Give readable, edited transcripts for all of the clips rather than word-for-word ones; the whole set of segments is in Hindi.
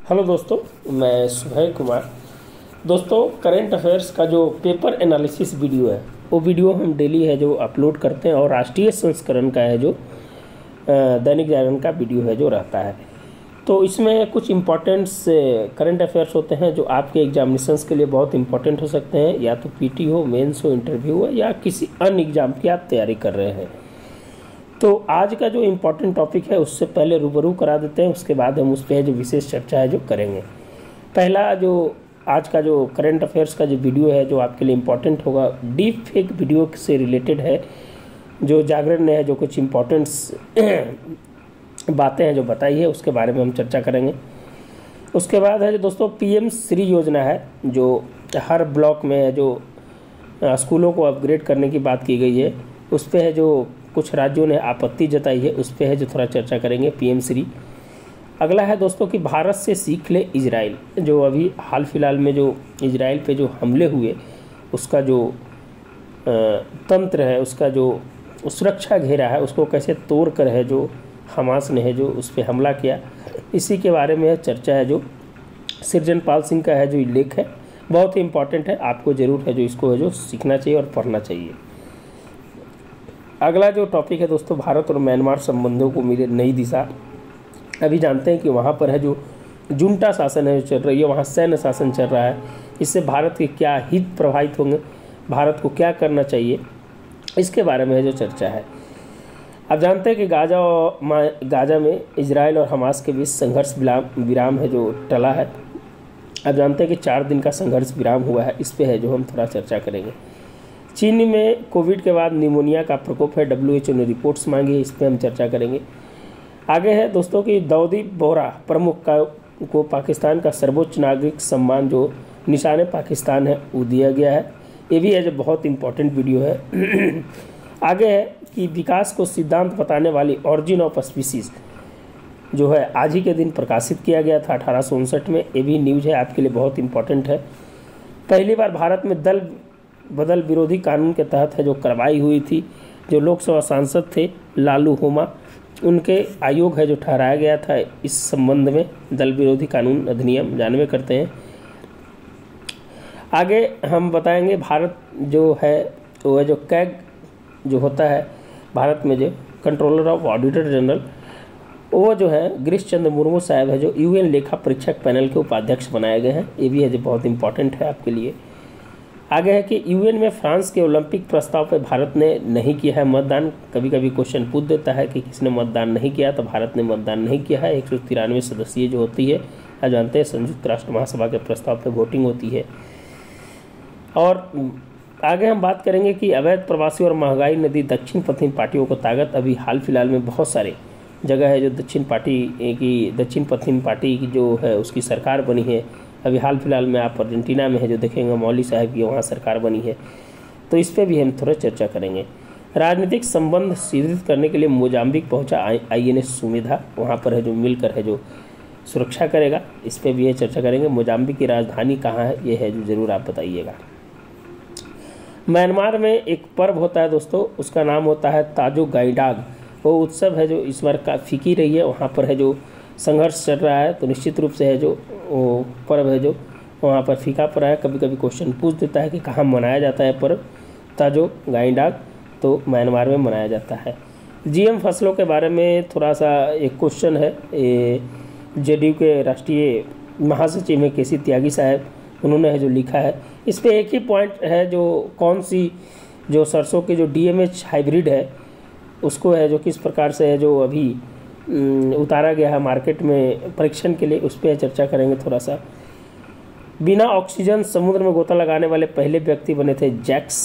हेलो दोस्तों, मैं सुभय कुमार। दोस्तों, करंट अफेयर्स का जो पेपर एनालिसिस वीडियो है वो वीडियो हम डेली है जो अपलोड करते हैं और राष्ट्रीय संस्करण का है जो दैनिक जागरण का वीडियो है जो रहता है। तो इसमें कुछ इम्पोर्टेंट्स करंट अफेयर्स होते हैं जो आपके एग्जामिनेशंस के लिए बहुत इंपॉर्टेंट हो सकते हैं, या तो पीटी हो, मेंस हो, इंटरव्यू हो, या किसी अन्य एग्जाम की आप तैयारी कर रहे हैं। तो आज का जो इम्पोर्टेंट टॉपिक है उससे पहले रूबरू करा देते हैं, उसके बाद हम उस पर जो विशेष चर्चा है जो करेंगे। पहला जो आज का जो करंट अफेयर्स का जो वीडियो है जो आपके लिए इम्पोर्टेंट होगा, डीप फेक वीडियो से रिलेटेड है, जो जागरण ने है जो कुछ इम्पोर्टेंट्स बातें हैं जो बताई है उसके बारे में हम चर्चा करेंगे। उसके बाद है जो दोस्तों PM श्री योजना है जो हर ब्लॉक में है जो स्कूलों को अपग्रेड करने की बात की गई है, उस पर है जो कुछ राज्यों ने आपत्ति जताई है, उस पर है जो थोड़ा चर्चा करेंगे PM श्री। अगला है दोस्तों कि भारत से सीख ले इजराइल, जो अभी हाल फिलहाल में जो इजराइल पे जो हमले हुए उसका जो तंत्र है, उसका जो सुरक्षा घेरा है उसको कैसे तोड़ कर है जो हमास ने है जो उस पर हमला किया, इसी के बारे में चर्चा है जो सृजनपाल सिंह का है जो लेख है, बहुत ही इंपॉर्टेंट है, आपको ज़रूर है जो इसको है जो सीखना चाहिए और पढ़ना चाहिए। अगला जो टॉपिक है दोस्तों, भारत और म्यांमार संबंधों को मिले नई दिशा। अभी जानते हैं कि वहाँ पर है जो जुंटा शासन है जो चल रही है, वहाँ सैन्य शासन चल रहा है, इससे भारत के क्या हित प्रभावित होंगे, भारत को क्या करना चाहिए, इसके बारे में है जो चर्चा है। अब जानते हैं कि गाजा में इजराइल और हमास के बीच संघर्ष विराम है जो टला है। अब जानते हैं कि 4 दिन का संघर्ष विराम हुआ है, इस पर है जो हम थोड़ा चर्चा करेंगे। चीन में कोविड के बाद निमोनिया का प्रकोप है, WHO ने रिपोर्ट्स मांगी है, इस पर हम चर्चा करेंगे। आगे है दोस्तों कि दाऊदी बोहरा प्रमुख को पाकिस्तान का सर्वोच्च नागरिक सम्मान जो निशान पाकिस्तान है वो दिया गया है, ये भी है जो बहुत इंपॉर्टेंट वीडियो है। आगे है कि विकास को सिद्धांत बताने वाली ऑरिजिन ऑफ स्पीसीज जो है आज ही के दिन प्रकाशित किया गया था 1859 में, ये भी न्यूज़ है आपके लिए बहुत इंपॉर्टेंट है। पहली बार भारत में दल बदल विरोधी कानून के तहत है जो कार्रवाई हुई थी, जो लोकसभा सांसद थे लालू होमा, उनके आयोग है जो ठहराया गया था इस संबंध में, दल विरोधी कानून अधिनियम जानवे करते हैं। आगे हम बताएंगे भारत जो है वो है जो कैग जो होता है भारत में जो कंट्रोलर ऑफ ऑडिटर जनरल, वो जो है गिरीश चंद्र मुर्मू साहब है जो UN लेखा परीक्षक पैनल के उपाध्यक्ष बनाए गए हैं, ये भी है जो बहुत इंपॉर्टेंट है आपके लिए। आगे है कि UN में फ्रांस के ओलंपिक प्रस्ताव पर भारत ने नहीं किया है मतदान। कभी कभी क्वेश्चन पूछ देता है कि किसने मतदान नहीं किया, तो भारत ने मतदान नहीं किया है। 193 सदस्यीय जो होती है, आप जानते हैं संयुक्त राष्ट्र महासभा के प्रस्ताव पर वोटिंग होती है। और आगे हम बात करेंगे कि अवैध प्रवासी और महंगाई ने दी दक्षिण पश्चिम पार्टियों को ताकत। अभी हाल फिलहाल में बहुत सारे जगह है जो दक्षिण पश्चिम पार्टी की जो है उसकी सरकार बनी है। अभी हाल फिलहाल में आप अर्जेंटीना में है जो देखेंगे मौली साहब की वहाँ सरकार बनी है, तो इस पर भी हम थोड़ा चर्चा करेंगे। राजनीतिक संबंध सुदृढ़ करने के लिए मोजाम्बिक पहुँचा INS सुमेधा, वहाँ पर है जो मिलकर है जो सुरक्षा करेगा, इस पर भी ये चर्चा करेंगे। मोजाम्बिक की राजधानी कहाँ है ये है जो ज़रूर आप बताइएगा। म्यांमार में एक पर्व होता है दोस्तों, उसका नाम होता है ताजो गाइडाग। वो उत्सव है जो इस बार का फीकी रही है, वहाँ पर है जो संघर्ष चल रहा है, तो निश्चित रूप से है जो वो पर्व है जो वहाँ पर फीका पड़ा है। कभी कभी क्वेश्चन पूछ देता है कि कहाँ मनाया जाता है पर्व ताजो गाइडाग, तो म्यांमार में मनाया जाता है। GM फसलों के बारे में थोड़ा सा एक क्वेश्चन है, JDU के राष्ट्रीय महासचिव में KC त्यागी साहब, उन्होंने है जो लिखा है, इस पर एक ही पॉइंट है जो कौन सी जो सरसों की जो DMH हाइब्रिड है उसको है जो किस प्रकार से है जो अभी उतारा गया है मार्केट में परीक्षण के लिए, उस पर चर्चा करेंगे थोड़ा सा। बिना ऑक्सीजन समुद्र में गोता लगाने वाले पहले व्यक्ति बने थे जैक्स,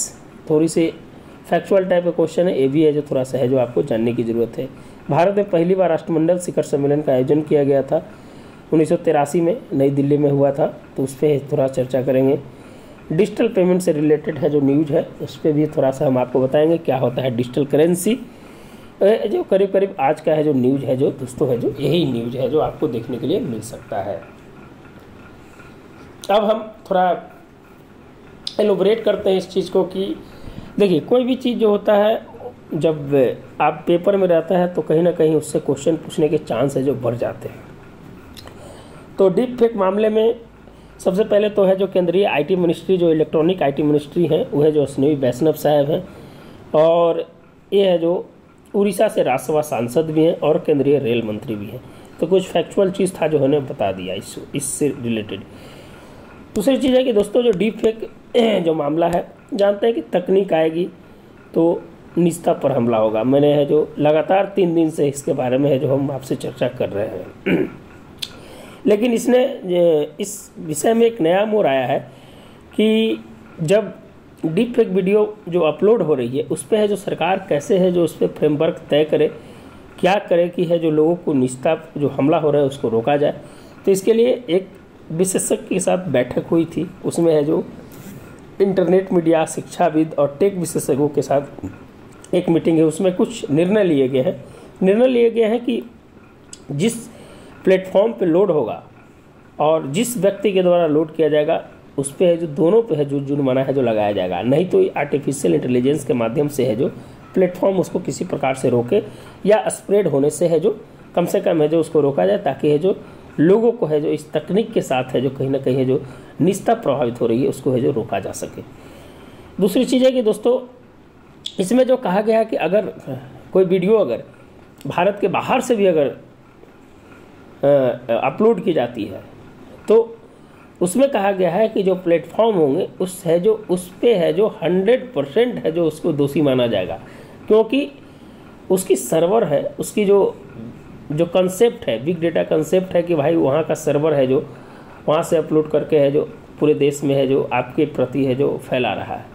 थोड़ी सी फैक्चुअल टाइप का क्वेश्चन है, ये भी है जो थोड़ा सा है जो आपको जानने की ज़रूरत है। भारत में पहली बार राष्ट्रमंडल शिखर सम्मेलन का आयोजन किया गया था 1983 में, नई दिल्ली में हुआ था, तो उस पर थोड़ा चर्चा करेंगे। डिजिटल पेमेंट से रिलेटेड है जो न्यूज़ है उस पर भी थोड़ा सा हम आपको बताएंगे क्या होता है डिजिटल करेंसी। जो करीब करीब आज का है जो न्यूज़ है जो दोस्तों है जो यही न्यूज़ है जो आपको देखने के लिए मिल सकता है। अब हम थोड़ा एलोबरेट करते हैं इस चीज़ को कि देखिए कोई भी चीज़ जो होता है जब आप पेपर में रहता है तो कहीं ना कहीं उससे क्वेश्चन पूछने के चांस है जो बढ़ जाते हैं। तो डीप फेक मामले में सबसे पहले तो है जो केंद्रीय आईटी मिनिस्ट्री, जो इलेक्ट्रॉनिक आईटी मिनिस्ट्री है, वो है जो अश्विनी वैष्णव साहब हैं, और ये है जो उड़ीसा से राज्यसभा सांसद भी हैं और केंद्रीय रेल मंत्री भी हैं। तो कुछ फैक्चुअल चीज़ था जो उन्होंने बता दिया इससे रिलेटेड। दूसरी चीज़ है कि दोस्तों जो डीप फेक जो मामला है, जानते हैं कि तकनीक आएगी तो निजता पर हमला होगा। मैंने है जो लगातार 3 दिन से इसके बारे में है जो हम आपसे चर्चा कर रहे हैं लेकिन इसने इस विषय में एक नया मोड़ आया है कि जब डीप फेक वीडियो जो अपलोड हो रही है उस पर है जो सरकार कैसे है जो उस पर फ्रेमवर्क तय करे, क्या करे कि है जो लोगों को निजता जो हमला हो रहा है उसको रोका जाए। तो इसके लिए एक विशेषज्ञ के साथ बैठक हुई थी, उसमें है जो इंटरनेट मीडिया, शिक्षाविद और टेक विशेषज्ञों के साथ एक मीटिंग है। उसमें कुछ निर्णय लिए गए हैं कि जिस प्लेटफॉर्म पे लोड होगा और जिस व्यक्ति के द्वारा लोड किया जाएगा उस पे है जो दोनों पे है जो जुर्माना है जो लगाया जाएगा। नहीं तो आर्टिफिशियल इंटेलिजेंस के माध्यम से है जो प्लेटफॉर्म उसको किसी प्रकार से रोके या स्प्रेड होने से है जो कम से कम है जो उसको रोका जाए, ताकि है जो लोगों को है जो इस तकनीक के साथ है जो कहीं ना कहीं है जो निजता प्रभावित हो रही है उसको है जो रोका जा सके। दूसरी चीज़ है कि दोस्तों इसमें जो कहा गया है कि अगर कोई वीडियो अगर भारत के बाहर से भी अगर अपलोड की जाती है तो उसमें कहा गया है कि जो प्लेटफॉर्म होंगे उस पे है जो 100% है जो उसको दोषी माना जाएगा, क्योंकि उसकी सर्वर है, उसकी जो कंसेप्ट है, बिग डेटा कंसेप्ट है कि भाई वहाँ का सर्वर है जो वहाँ से अपलोड करके है जो पूरे देश में है जो आपके प्रति है जो फैला रहा है।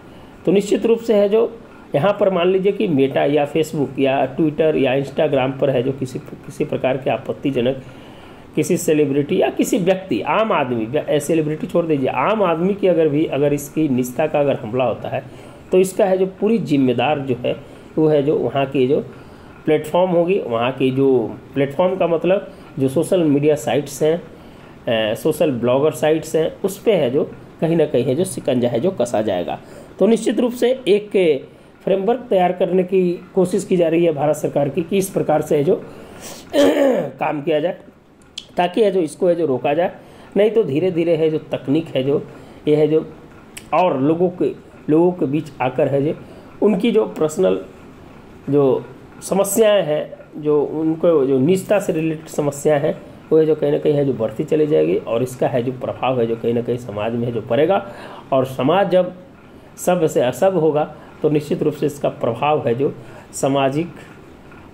तो निश्चित रूप से है जो यहाँ पर मान लीजिए कि मेटा या फेसबुक या ट्विटर या इंस्टाग्राम पर है जो किसी प्रकार के आपत्तिजनक किसी सेलिब्रिटी या किसी व्यक्ति, आम आदमी, सेलिब्रिटी छोड़ दीजिए, आम आदमी की अगर इसकी निजता का अगर हमला होता है तो इसका है जो पूरी जिम्मेदार जो है वो है जो वहाँ की जो प्लेटफॉर्म होगी, वहाँ की जो प्लेटफॉर्म का मतलब जो सोशल मीडिया साइट्स हैं, सोशल ब्लॉगर साइट्स हैं, उस पर है जो कहीं ना कहीं है जो शिकंजा है जो कसा जाएगा। तो निश्चित रूप से एक फ्रेमवर्क तैयार करने की कोशिश की जा रही है भारत सरकार की कि इस प्रकार से है जो काम किया जाए ताकि है जो इसको है जो रोका जाए। नहीं तो धीरे धीरे है जो तकनीक है जो ये है जो और लोगों के बीच आकर है जो उनकी जो पर्सनल जो समस्याएं हैं, जो उनको जो निजता से रिलेटेड समस्याएं हैं, वो है जो कहीं ना कहीं है जो बढ़ती चली जाएगी और इसका है जो प्रभाव है जो कहीं ना कहीं समाज में है जो पड़ेगा। और समाज जब सब से असब होगा तो निश्चित रूप से इसका प्रभाव है जो सामाजिक,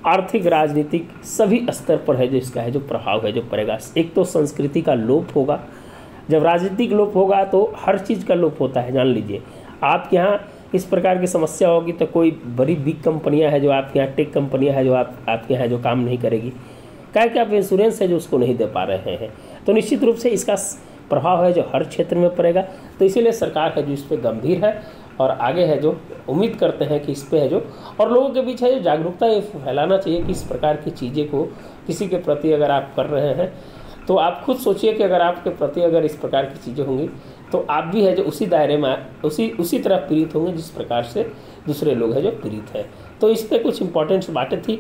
आर्थिक, राजनीतिक सभी स्तर पर है जो इसका है जो प्रभाव है जो पड़ेगा। एक तो संस्कृति का लोप होगा, जब राजनीतिक लोप होगा तो हर चीज़ का लोप होता है। जान लीजिए आपके यहाँ इस प्रकार की समस्या होगी तो कोई बड़ी बिग कंपनियां है जो आपके यहाँ, टेक कंपनियां है जो आपके यहाँ जो काम नहीं करेगी, क्या कि आप इंश्योरेंस है जो उसको नहीं दे पा रहे हैं। तो निश्चित रूप से इसका प्रभाव है जो हर क्षेत्र में पड़ेगा। तो इसीलिए सरकार है जो इस पर गंभीर है और आगे है जो उम्मीद करते हैं कि इस पे है जो और लोगों के बीच है जो जागरूकता ये फैलाना चाहिए कि इस प्रकार की चीज़ें को किसी के प्रति अगर आप कर रहे हैं तो आप खुद सोचिए कि अगर आपके प्रति अगर इस प्रकार की चीज़ें होंगी तो आप भी है जो उसी दायरे में उसी तरह पीड़ित होंगे जिस प्रकार से दूसरे लोग हैं जो पीड़ित है। तो इस पर कुछ इंपॉर्टेंट बातें थी,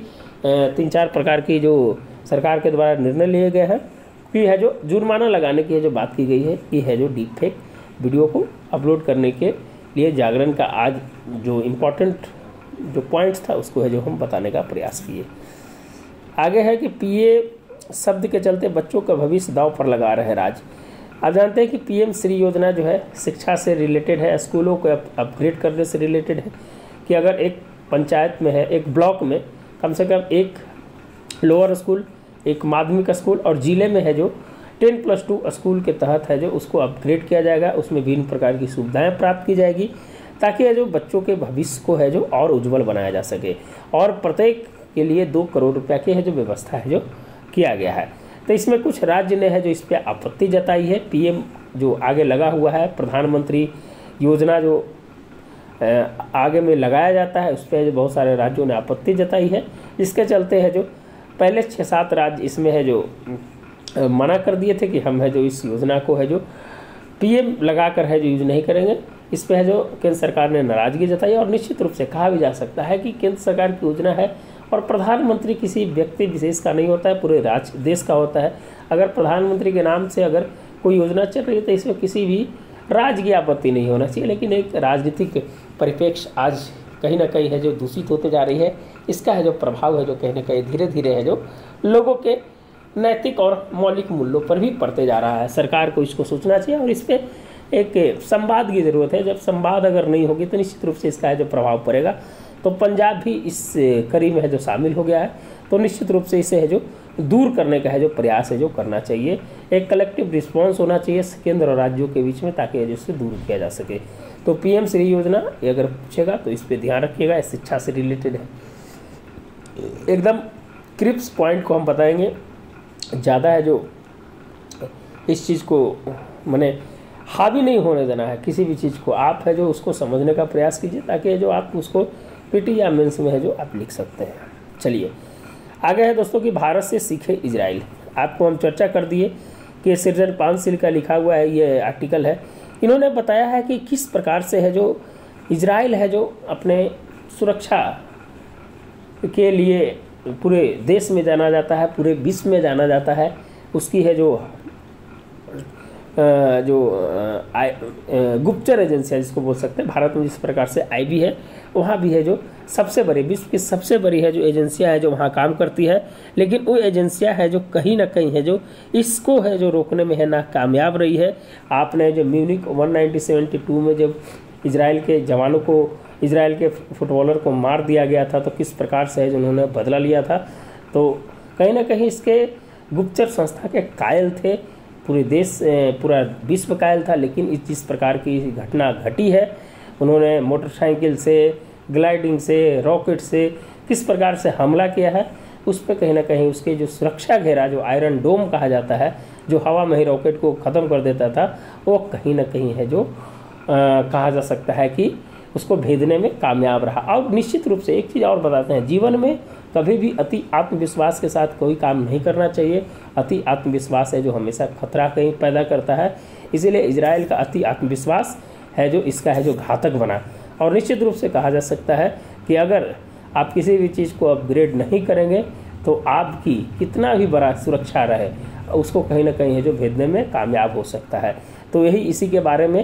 3-4 प्रकार की जो सरकार के द्वारा निर्णय लिए गए हैं कि है जो जुर्माना लगाने की है जो बात की गई है कि है जो डीप फेक वीडियो को अपलोड करने के लिए जागरण का आज जो इम्पोर्टेंट जो पॉइंट्स था उसको है जो हम बताने का प्रयास किए। आगे है कि पीए शब्द के चलते बच्चों का भविष्य दांव पर लगा रहे राज्य। आप जानते हैं कि पीएम श्री योजना जो है शिक्षा से रिलेटेड है, स्कूलों को अपग्रेड करने से रिलेटेड है कि अगर एक पंचायत में है, एक ब्लॉक में कम से कम एक लोअर स्कूल, एक माध्यमिक स्कूल और जिले में है जो 10+2 स्कूल के तहत है जो उसको अपग्रेड किया जाएगा, उसमें विभिन्न प्रकार की सुविधाएं प्राप्त की जाएगी ताकि है जो बच्चों के भविष्य को है जो और उज्जवल बनाया जा सके। और प्रत्येक के लिए 2 करोड़ रुपया की है जो व्यवस्था है जो किया गया है। तो इसमें कुछ राज्य ने है जो इस पर आपत्ति जताई है। पीएम जो आगे लगा हुआ है, प्रधानमंत्री योजना जो आगे में लगाया जाता है, उस पर जो बहुत सारे राज्यों ने आपत्ति जताई है। इसके चलते है जो पहले 6-7 राज्य इसमें है जो मना कर दिए थे कि हम है जो इस योजना को है जो पीएम लगाकर है जो यूज नहीं करेंगे। इस पर है जो केंद्र सरकार ने नाराजगी जताई और निश्चित रूप से कहा भी जा सकता है कि केंद्र सरकार की योजना है और प्रधानमंत्री किसी व्यक्ति विशेष का नहीं होता है, पूरे राज्य देश का होता है। अगर प्रधानमंत्री के नाम से अगर कोई योजना चल रही है तो इसमें किसी भी राज्य की आपत्ति नहीं होना चाहिए। लेकिन एक राजनीतिक परिप्रेक्ष्य आज कहीं ना कहीं है जो दूषित होते जा रही है, इसका है जो प्रभाव है जो कहीं ना कहीं धीरे धीरे है जो लोगों के नैतिक और मौलिक मूल्यों पर भी पड़ते जा रहा है। सरकार को इसको सोचना चाहिए और इस पर एक संवाद की ज़रूरत है। जब संवाद अगर नहीं होगी तो निश्चित रूप से इसका है जो प्रभाव पड़ेगा। तो पंजाब भी इस कड़ी में है जो शामिल हो गया है, तो निश्चित रूप से इसे है जो दूर करने का है जो प्रयास है जो करना चाहिए। एक कलेक्टिव रिस्पॉन्स होना चाहिए केंद्र और राज्यों के बीच में, ताकि इससे दूर किया जा सके। तो पीएम श्री योजना ये अगर पूछेगा तो इस पर ध्यान रखिएगा, शिक्षा से रिलेटेड है, एकदम क्रिप्स पॉइंट को हम बताएंगे। ज़्यादा है जो इस चीज़ को मैंने हावी नहीं होने देना है किसी भी चीज़ को, आप है जो उसको समझने का प्रयास कीजिए, ताकि जो आप उसको पीटी या मेंस में है जो आप लिख सकते हैं। चलिए आगे है दोस्तों कि भारत से सीखे इजराइल। आपको हम चर्चा कर दिए कि सृजन पांसिल का लिखा हुआ है ये आर्टिकल है। इन्होंने बताया है कि किस प्रकार से है जो इजराइल है जो अपने सुरक्षा के लिए पूरे देश में जाना जाता है, पूरे विश्व में जाना जाता है। उसकी है जो गुप्तचर एजेंसियाँ जिसको बोल सकते हैं, भारत में जिस प्रकार से आईबी है, वहाँ भी है जो सबसे बड़ी विश्व की सबसे बड़ी है जो एजेंसियाँ है जो वहाँ काम करती है। लेकिन वो एजेंसियाँ है जो कहीं ना कहीं है जो इसको है जो रोकने में है ना कामयाब रही है। आपने जो म्यूनिक 1972 में जब इजराइल के जवानों को, इजराइल के फुटबॉलर को मार दिया गया था, तो किस प्रकार से है जो उन्होंने बदला लिया था। तो कहीं ना कहीं इसके गुप्तचर संस्था के कायल थे, पूरे देश पूरा विश्व कायल था। लेकिन इस जिस प्रकार की घटना घटी है, उन्होंने मोटरसाइकिल से, ग्लाइडिंग से, रॉकेट से किस प्रकार से हमला किया है, उस पर कहीं ना कहीं उसके जो सुरक्षा घेरा जो आयरन डोम कहा जाता है, जो हवा में ही रॉकेट को ख़त्म कर देता था, वो कहीं ना कहीं है जो कहा जा सकता है कि उसको भेदने में कामयाब रहा। और निश्चित रूप से एक चीज़ और बताते हैं, जीवन में कभी भी अति आत्मविश्वास के साथ कोई काम नहीं करना चाहिए। अति आत्मविश्वास है जो हमेशा खतरा कहीं पैदा करता है। इसीलिए इजराइल का अति आत्मविश्वास है जो इसका है जो घातक बना। और निश्चित रूप से कहा जा सकता है कि अगर आप किसी भी चीज़ को अपग्रेड नहीं करेंगे तो आपकी कितना भी बड़ा सुरक्षा रहे, उसको कहीं ना कहीं है जो भेदने में कामयाब हो सकता है। तो यही इसी के बारे में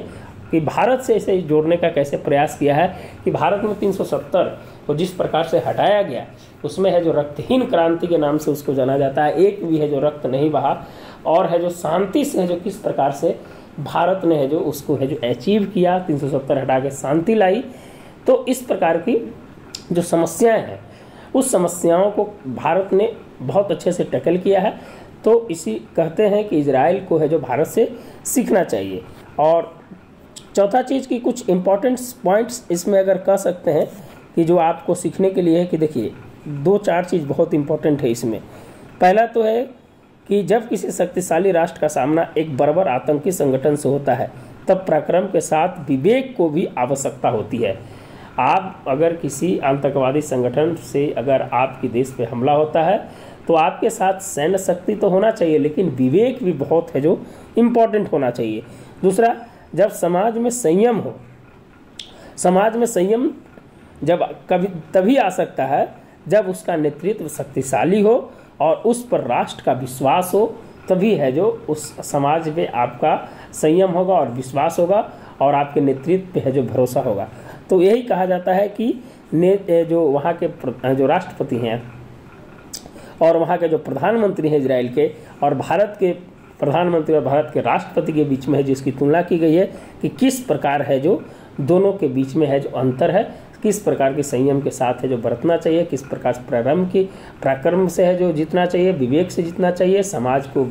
कि भारत से इसे जोड़ने का कैसे प्रयास किया है कि भारत में 370 को जिस प्रकार से हटाया गया, उसमें है जो रक्तहीन क्रांति के नाम से उसको जाना जाता है। एक भी है जो रक्त नहीं बहा, और है जो शांति से है जो किस प्रकार से भारत ने है जो उसको है जो अचीव किया, 370 हटा के शांति लाई। तो इस प्रकार की जो समस्याएं हैं, उस समस्याओं को भारत ने बहुत अच्छे से टैकल किया है। तो इसी कहते हैं कि इजराइल को है जो भारत से सीखना चाहिए। और चौथा चीज़ की कुछ इम्पॉर्टेंट पॉइंट्स इसमें अगर कह सकते हैं कि जो आपको सीखने के लिए है कि देखिए 2-4 चीज़ बहुत इम्पॉर्टेंट है इसमें। पहला तो है कि जब किसी शक्तिशाली राष्ट्र का सामना एक बर्बर आतंकी संगठन से होता है, तब पराक्रम के साथ विवेक को भी आवश्यकता होती है। आप अगर किसी आतंकवादी संगठन से अगर आपके देश पे हमला होता है तो आपके साथ सैन्य शक्ति तो होना चाहिए, लेकिन विवेक भी बहुत है जो इम्पोर्टेंट होना चाहिए। दूसरा, जब समाज में संयम हो, समाज में संयम जब कभी तभी आ सकता है जब उसका नेतृत्व शक्तिशाली हो और उस पर राष्ट्र का विश्वास हो, तभी है जो उस समाज पे आपका संयम होगा और विश्वास होगा और आपके नेतृत्व पे है जो भरोसा होगा। तो यही कहा जाता है कि जो वहाँ के जो राष्ट्रपति हैं और वहाँ के जो प्रधानमंत्री हैं इजराइल के, और भारत के प्रधानमंत्री और भारत के राष्ट्रपति के बीच में है जिसकी तुलना की गई है कि किस प्रकार है जो दोनों के बीच में है जो अंतर है, किस प्रकार के संयम के साथ है जो बरतना चाहिए, किस प्रकार से पराक्रम से है जो जीतना चाहिए, विवेक से जीतना चाहिए, समाज को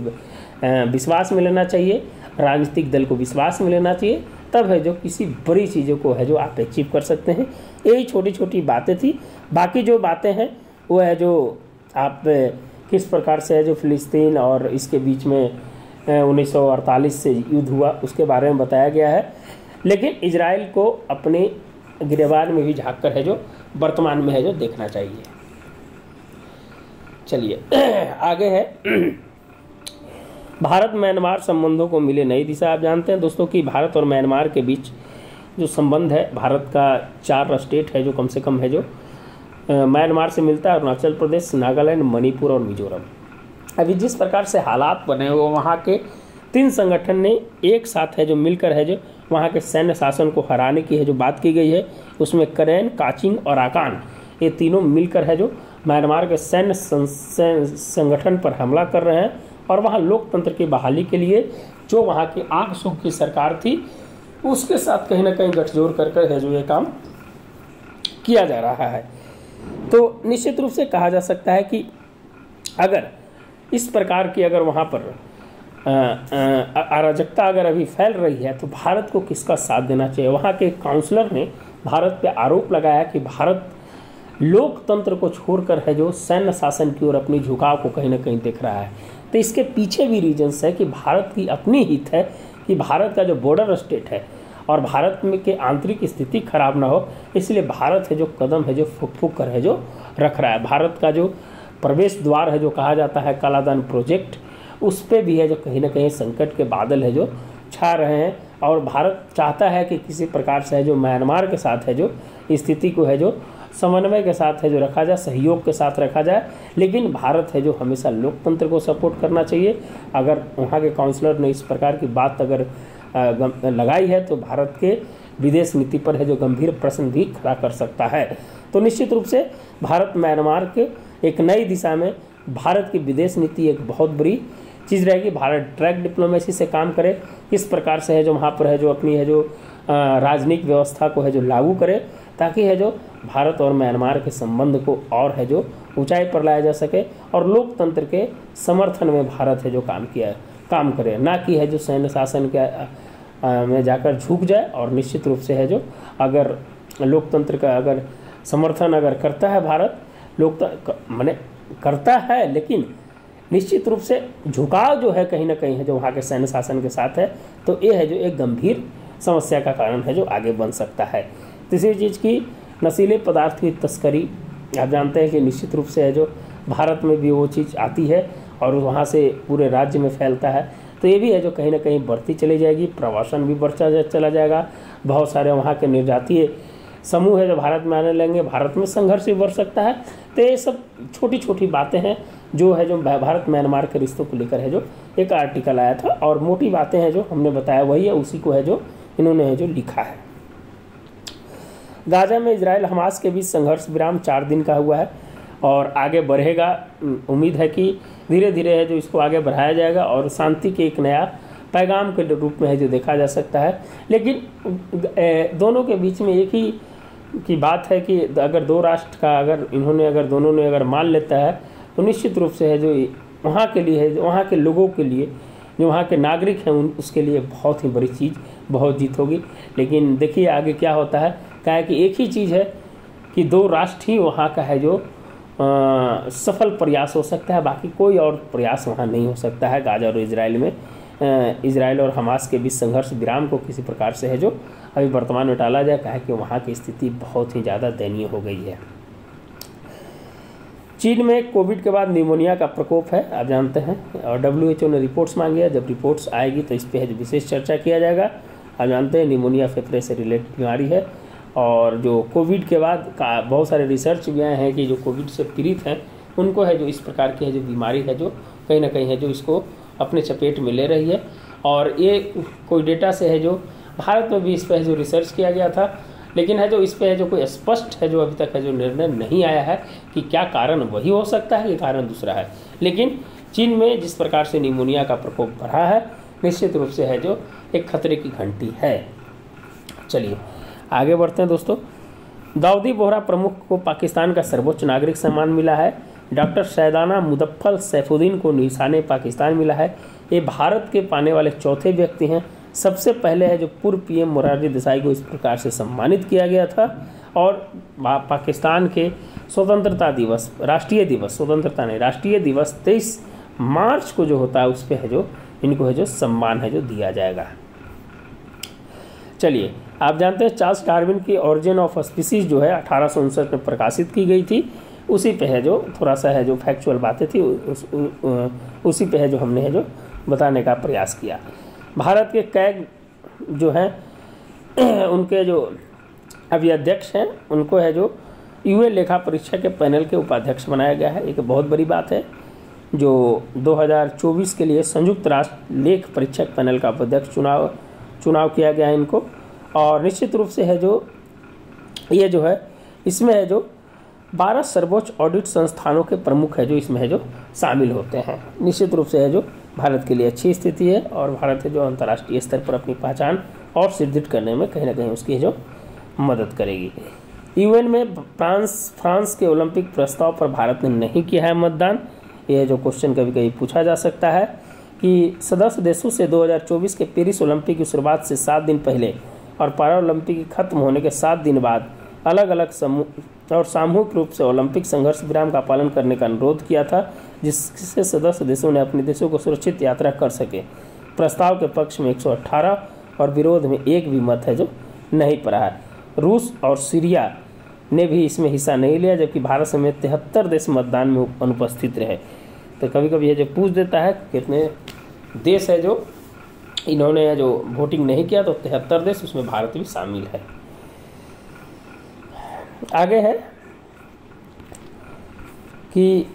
विश्वास में लेना चाहिए, राजनीतिक दल को विश्वास में लेना चाहिए, तब है जो किसी बड़ी चीज़ों को है जो आप अचीव कर सकते हैं। यही छोटी छोटी बातें थी। बाकी जो बातें हैं वो है जो आप किस प्रकार से है जो फिलिस्तीन और इसके बीच में 1948 से युद्ध हुआ उसके बारे में बताया गया है। लेकिन इजराइल को अपने गिरबान में भी झाँक कर है जो वर्तमान में है जो देखना चाहिए। चलिए आगे है भारत म्यांमार संबंधों को मिले नई दिशा। आप जानते हैं दोस्तों कि भारत और म्यांमार के बीच जो संबंध है, भारत का 4 स्टेट है जो कम से कम है जो म्यांमार से मिलता है, अरुणाचल प्रदेश, नागालैंड, मणिपुर और मिजोरम। अभी जिस प्रकार से हालात बने हुए वहाँ के 3 संगठन ने एक साथ है जो मिलकर है जो वहाँ के सैन्य शासन को हराने की है जो बात की गई है, उसमें करेन, काचिंग और आकान ये तीनों मिलकर है जो म्यांमार के सैन्य संगठन पर हमला कर रहे हैं और वहाँ लोकतंत्र की बहाली के लिए जो वहाँ की आग सूख की सरकार थी उसके साथ कहीं ना कहीं गठजोड़ कर है जो ये काम किया जा रहा है। तो निश्चित रूप से कहा जा सकता है कि अगर इस प्रकार की अगर वहाँ पर अराजकता अगर अभी फैल रही है तो भारत को किसका साथ देना चाहिए। वहाँ के काउंसलर ने भारत पे आरोप लगाया कि भारत लोकतंत्र को छोड़कर है जो सैन्य शासन की ओर अपनी झुकाव को कहीं ना कहीं दिख रहा है। तो इसके पीछे भी रीजंस है कि भारत की अपनी हित है कि भारत का जो बॉर्डर स्टेट है और भारत में के आंतरिक स्थिति खराब ना हो, इसलिए भारत है जो कदम है जो फूक फूक कर है जो रख रहा है। भारत का जो प्रवेश द्वार है जो कहा जाता है कालादान प्रोजेक्ट, उस पर भी है जो कहीं ना कहीं संकट के बादल है जो छा रहे हैं और भारत चाहता है कि किसी प्रकार से है जो म्यांमार के साथ है जो स्थिति को है जो समन्वय के साथ है जो रखा जाए, सहयोग के साथ रखा जाए। लेकिन भारत है जो हमेशा लोकतंत्र को सपोर्ट करना चाहिए। अगर वहाँ के काउंसलर ने इस प्रकार की बात अगर लगाई है तो भारत के विदेश नीति पर है जो गंभीर प्रश्न भी खड़ा कर सकता है। तो निश्चित रूप से भारत म्यांमार के एक नई दिशा में भारत की विदेश नीति एक बहुत बड़ी चीज़ रहेगी। भारत डायरेक्ट डिप्लोमेसी से काम करे, किस प्रकार से है जो वहाँ पर है जो अपनी है जो राजनीतिक व्यवस्था को है जो लागू करे, ताकि है जो भारत और म्यांमार के संबंध को और है जो ऊंचाई पर लाया जा सके और लोकतंत्र के समर्थन में भारत है जो काम करे, ना कि है जो सैन्य शासन के में जाकर झुक जाए। और निश्चित रूप से है जो अगर लोकतंत्र का अगर समर्थन अगर करता है भारत, माने करता है, लेकिन निश्चित रूप से झुकाव जो है कहीं ना कहीं है जो वहाँ के सैन्य शासन के साथ है, तो ये है जो एक गंभीर समस्या का कारण है जो आगे बन सकता है। तीसरी चीज़ की नशीले पदार्थ की तस्करी, आप जानते हैं कि निश्चित रूप से है जो भारत में भी वो चीज़ आती है और वहाँ से पूरे राज्य में फैलता है, तो ये भी है जो कहीं ना कहीं बढ़ती चली जाएगी। प्रवासन भी बढ़ता चला जाएगा, बहुत सारे वहाँ के निर्जातीय समूह है जो भारत में आने लगेंगे, भारत में संघर्ष भी बढ़ सकता है। तो ये सब छोटी छोटी बातें हैं जो है जो भारत म्यांमार के रिश्तों को लेकर है जो एक आर्टिकल आया था और मोटी बातें हैं जो हमने बताया वही है, उसी को है जो इन्होंने है जो लिखा है। गाजा में इजराइल हमास के बीच संघर्ष विराम 4 दिन का हुआ है और आगे बढ़ेगा। उम्मीद है कि धीरे धीरे है जो इसको आगे बढ़ाया जाएगा और शांति के एक नया पैगाम के रूप में है जो देखा जा सकता है। लेकिन दोनों के बीच में एक ही की बात है कि अगर 2 राष्ट्र का अगर दोनों ने अगर मान लेता है तो निश्चित रूप से है जो वहाँ के लिए है, वहाँ के लोगों के लिए, जो वहाँ के नागरिक हैं उसके लिए बहुत ही बड़ी चीज़, बहुत जीत होगी। लेकिन देखिए आगे क्या होता है, क्या है कि एक ही चीज़ है कि 2 राष्ट्र ही वहाँ का है जो सफल प्रयास हो सकता है, बाकी कोई और प्रयास वहाँ नहीं हो सकता है। गाजा और इजराइल में इजराइल और हमास के बीच संघर्ष विराम को किसी प्रकार से है जो अभी वर्तमान में टाला जाए, क्या है कि वहाँ की स्थिति बहुत ही ज़्यादा दयनीय हो गई है। चीन में कोविड के बाद निमोनिया का प्रकोप है, आप जानते हैं, और WHO ने रिपोर्ट्स मांगी है। जब रिपोर्ट्स आएगी तो इस पर विशेष चर्चा किया जाएगा। आप जानते हैं निमोनिया फेफड़े से रिलेटेड बीमारी है और जो कोविड के बाद का बहुत सारे रिसर्च भी आए हैं कि जो कोविड से पीड़ित हैं उनको है जो इस प्रकार की है जो बीमारी है जो कहीं ना कहीं है जो इसको अपने चपेट में ले रही है। और ये कोई डेटा से है जो भारत में भी इस पर जो रिसर्च किया गया था, लेकिन है जो इस पर है जो कोई स्पष्ट है जो अभी तक है जो निर्णय नहीं आया है कि क्या कारण वही हो सकता है कि कारण दूसरा है। लेकिन चीन में जिस प्रकार से निमोनिया का प्रकोप बढ़ा है, निश्चित रूप से है जो एक खतरे की घंटी है। चलिए आगे बढ़ते हैं दोस्तों। दाऊदी बोहरा प्रमुख को पाकिस्तान का सर्वोच्च नागरिक सम्मान मिला है। डॉक्टर सैदाना मुदफ्फल सैफुद्दीन को निशाने पाकिस्तान मिला है। ये भारत के पाने वाले चौथे व्यक्ति हैं। सबसे पहले है जो पूर्व PM मोरारजी देसाई को इस प्रकार से सम्मानित किया गया था और पाकिस्तान के स्वतंत्रता दिवस, राष्ट्रीय दिवस 23 मार्च को जो होता है उस पर है जो इनको है जो सम्मान है जो दिया जाएगा। चलिए आप जानते हैं चार्ल्स डार्विन की ऑरिजिन ऑफ स्पीसीज जो है 1859 में प्रकाशित की गई थी। उसी पे है जो थोड़ा सा है जो फैक्चुअल बातें थी उसी पे है जो हमने है जो बताने का प्रयास किया। भारत के कैग जो हैं उनके जो अभी अध्यक्ष हैं उनको है जो यूएन लेखा परीक्षा के पैनल के उपाध्यक्ष बनाया गया है। एक बहुत बड़ी बात है, जो 2024 के लिए संयुक्त राष्ट्र लेख परीक्षक पैनल का उपाध्यक्ष चुनाव किया गया है इनको। और निश्चित रूप से है जो ये जो है इसमें है जो 12 सर्वोच्च ऑडिट संस्थानों के प्रमुख है जो इसमें है जो शामिल होते हैं। निश्चित रूप से है जो भारत के लिए अच्छी स्थिति है और भारत है जो अंतर्राष्ट्रीय स्तर पर अपनी पहचान और सुदृढ़ करने में कहीं ना कहीं उसकी जो मदद करेगी। यूएन में फ्रांस के ओलंपिक प्रस्ताव पर भारत ने नहीं किया है मतदान। यह जो क्वेश्चन कभी कभी पूछा जा सकता है कि सदस्य देशों से 2024 के पेरिस ओलंपिक की शुरुआत से 7 दिन पहले और पैरालंपिक खत्म होने के 7 दिन बाद अलग अलग समूह और सामूहिक रूप से ओलंपिक संघर्ष विराम का पालन करने का अनुरोध किया था, जिससे सदस्य देशों ने अपने देशों को सुरक्षित यात्रा कर सके। प्रस्ताव के पक्ष में 118 और विरोध में एक भी मत है जो नहीं पड़ा है। रूस और सीरिया ने भी इसमें हिस्सा नहीं लिया, जबकि भारत समेत 73 देश मतदान में अनुपस्थित रहे। तो कभी कभी ये जो पूछ देता है कितने देश है जो इन्होंने जो वोटिंग नहीं किया, तो 73 देश, उसमें भारत भी शामिल है। आगे है कि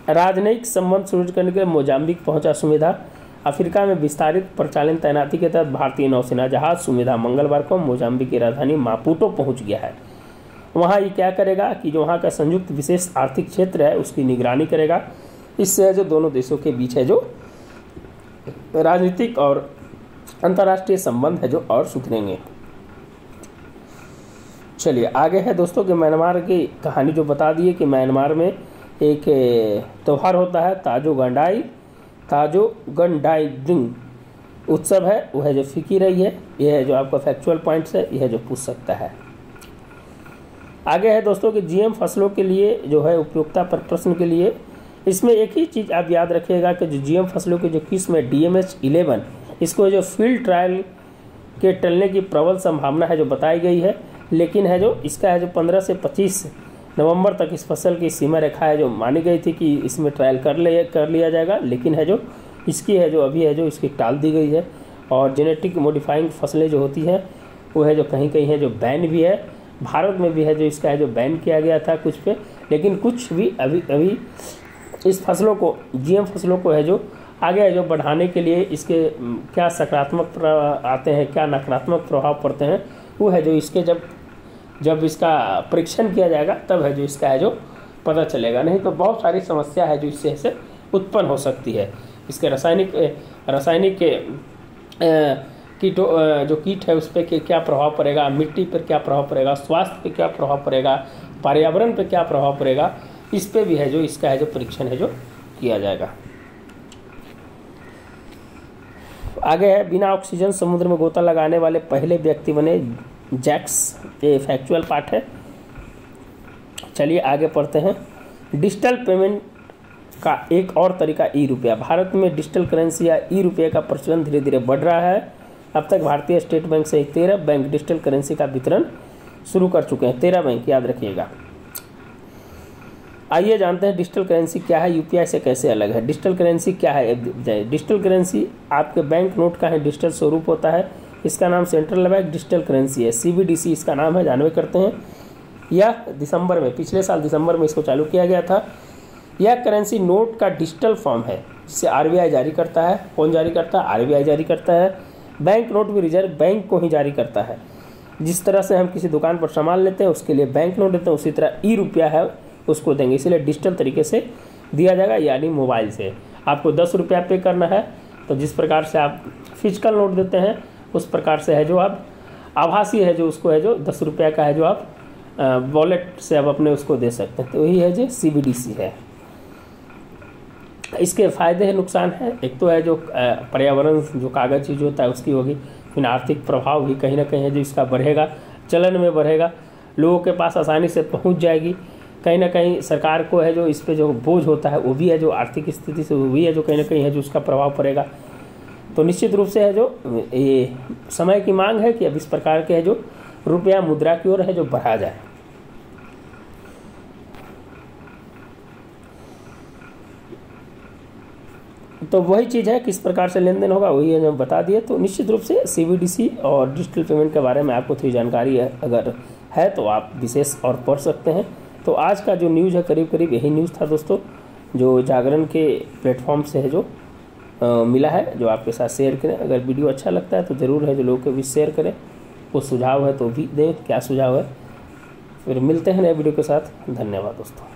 राजनयिक संबंध शुरू करने के लिए मोजाम्बिक पहुंचा सुमेधा। अफ्रीका में विस्तारित प्रचालन तैनाती के तहत भारतीय नौसेना जहाज सुमेधा मंगलवार को मोजाम्बिक की राजधानी मापुटो पहुंच गया है। वहां ये क्या करेगा कि जो वहां का संयुक्त विशेष आर्थिक क्षेत्र है उसकी निगरानी करेगा। इससे जो दोनों देशों के बीच है जो राजनीतिक और अंतर्राष्ट्रीय संबंध है जो और सुधरेंगे। चलिए आगे है दोस्तों कि म्यांमार की कहानी जो बता दी है कि म्यांमार में एक त्यौहार होता है ताजो गंडाई दिन उत्सव है, वह है जो फीकी रही है। यह है जो आपका फैक्चुअल पॉइंट्स है, यह जो पूछ सकता है। आगे है दोस्तों कि जीएम फसलों के लिए जो है उपयोगिता पर प्रश्न के लिए इसमें एक ही चीज़ आप याद रखिएगा कि जो जीएम फसलों की जो किस्म है DMH11, इसको जो फील्ड ट्रायल के टलने की प्रबल संभावना है जो बताई गई है, लेकिन है जो इसका है जो 15 से 25 नवंबर तक इस फसल की सीमा रेखा है जो मानी गई थी कि इसमें ट्रायल कर लिया जाएगा, लेकिन है जो इसकी है जो अभी है जो इसकी टाल दी गई है। और जेनेटिक मॉडिफाइंग फसलें जो होती हैं वो है जो कहीं कहीं है जो बैन भी है। भारत में भी है जो इसका है जो बैन किया गया था कुछ पे, लेकिन कुछ भी अभी इस फसलों को जीएम फसलों को है जो आगे है जो बढ़ाने के लिए इसके क्या सकारात्मक आते हैं, क्या नकारात्मक प्रभाव पड़ते हैं, वो है जो इसके जब इसका परीक्षण किया जाएगा तब है जो इसका है जो पता चलेगा। नहीं तो बहुत सारी समस्या है जो इससे उत्पन्न हो सकती है। इसके रासायनिक कीट है उस पर क्या प्रभाव पड़ेगा, मिट्टी पर क्या प्रभाव पड़ेगा, स्वास्थ्य पे क्या प्रभाव पड़ेगा, पर्यावरण पे क्या प्रभाव पड़ेगा, इस पे भी है जो इसका है जो परीक्षण है जो किया जाएगा। आगे है बिना ऑक्सीजन समुद्र में गोता लगाने वाले पहले व्यक्ति बने जैक्स, ये फैक्चुअल पार्ट है। चलिए आगे पढ़ते हैं। डिजिटल पेमेंट का एक और तरीका ई-रुपया। भारत में डिजिटल करेंसी या ई-रुपये का प्रचलन धीरे धीरे बढ़ रहा है। अब तक भारतीय स्टेट बैंक से 13 बैंक डिजिटल करेंसी का वितरण शुरू कर चुके हैं। 13 बैंक याद रखिएगा। आइए जानते हैं डिजिटल करेंसी क्या है, यूपीआई से कैसे अलग है। डिजिटल करेंसी क्या है? डिजिटल करेंसी आपके बैंक नोट का है डिजिटल स्वरूप होता है। इसका नाम सेंट्रल बैंक डिजिटल करेंसी है, CBDC इसका नाम है, जानवे करते हैं। यह पिछले साल दिसंबर में इसको चालू किया गया था। यह करेंसी नोट का डिजिटल फॉर्म है जिसे RBI जारी करता है। कौन जारी करता है? RBI जारी करता है। बैंक नोट भी रिजर्व बैंक को ही जारी करता है। जिस तरह से हम किसी दुकान पर सामान लेते हैं उसके लिए बैंक नोट देते हैं, उसी तरह ई-रुपया है उसको देंगे, इसलिए डिजिटल तरीके से दिया जाएगा, यानी मोबाइल से। आपको 10 रुपया पे करना है तो जिस प्रकार से आप फिजिकल नोट देते हैं उस प्रकार से है जो आप आभासी है जो उसको है जो 10 रुपया का है जो आप वॉलेट से आप अपने उसको दे सकते हैं। तो यही है जो CBDC है। इसके फ़ायदे हैं, नुकसान है। एक तो है जो पर्यावरण जो कागज़ चीज़ होता है उसकी होगी, फिर आर्थिक प्रभाव भी कहीं ना कहीं है जो इसका बढ़ेगा, चलन में बढ़ेगा, लोगों के पास आसानी से पहुंच जाएगी। कहीं ना कहीं सरकार को है जो इस पे जो बोझ होता है वो भी है जो आर्थिक स्थिति से वो भी है जो कहीं ना कहीं है जो उसका प्रभाव पड़ेगा। तो निश्चित रूप से है जो ये समय की मांग है कि अब इस प्रकार के है जो रुपया मुद्रा की ओर है जो बढ़ा जाए। तो वही चीज़ है किस प्रकार से लेन देन होगा वही है जो बता दिए। तो निश्चित रूप से CBDC और डिजिटल पेमेंट के बारे में आपको थोड़ी जानकारी है अगर है तो आप विशेष और पढ़ सकते हैं। तो आज का जो न्यूज़ है करीब करीब यही न्यूज़ था दोस्तों, जो जागरण के प्लेटफॉर्म से है जो मिला है, जो आपके साथ शेयर करें। अगर वीडियो अच्छा लगता है तो ज़रूर है जो लोगों के बीच शेयर करें। कुछ सुझाव है तो भी दें, क्या सुझाव है। फिर मिलते हैं नए वीडियो के साथ। धन्यवाद दोस्तों।